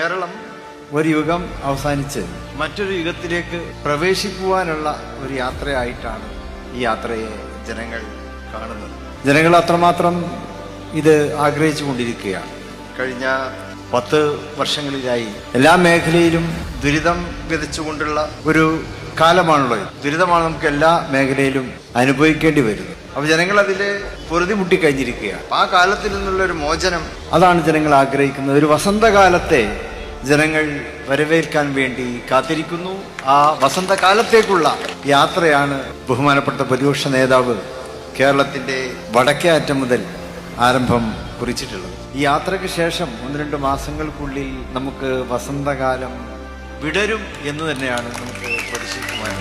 കേരളം ഒരു യുഗം അവസാനിച്ച് മറ്റൊരു യുഗത്തിലേക്ക് പ്രവേശിക്കുവാനുള്ള ഒരു യാത്രയായിട്ടാണ് ഈ യാത്രയെ ജനങ്ങൾ കാണുന്നത്. ജനങ്ങൾ അത്രമാത്രം ഇത് ആഗ്രഹിച്ചു കൊണ്ടിരിക്കുകയാണ്. കഴിഞ്ഞ 10 വർഷങ്ങളിലായി എല്ലാ മേഖലയിലും ദുരിതം വിതച്ചുകൊണ്ടുള്ള ഒരു കാലമാണുള്ളത്. ദുരിതമാണ് നമുക്ക് എല്ലാ മേഖലയിലും അനുഭവിക്കേണ്ടി വരുന്നത്. അപ്പൊ ജനങ്ങൾ അതിൽ പൊറുതിമുട്ടി കഴിഞ്ഞിരിക്കുകയാണ്. ആ കാലത്തിൽ നിന്നുള്ള ഒരു മോചനം, അതാണ് ജനങ്ങൾ ആഗ്രഹിക്കുന്നത്. ഒരു വസന്തകാലത്തെ ജനങ്ങൾ വരവേൽക്കാൻ വേണ്ടി കാത്തിരിക്കുന്നു. ആ വസന്തകാലത്തേക്കുള്ള യാത്രയാണ് ബഹുമാനപ്പെട്ട പ്രതിപക്ഷ നേതാവ് കേരളത്തിന്റെ വടക്കേ അറ്റം മുതൽ ആരംഭം കുറിച്ചിട്ടുള്ളത്. ഈ യാത്രയ്ക്ക് ശേഷം 1-2 മാസങ്ങൾക്കുള്ളിൽ നമുക്ക് വസന്തകാലം വിടരും എന്ന് തന്നെയാണ് നമുക്ക് പ്രതീക്ഷിക്കുവാൻ.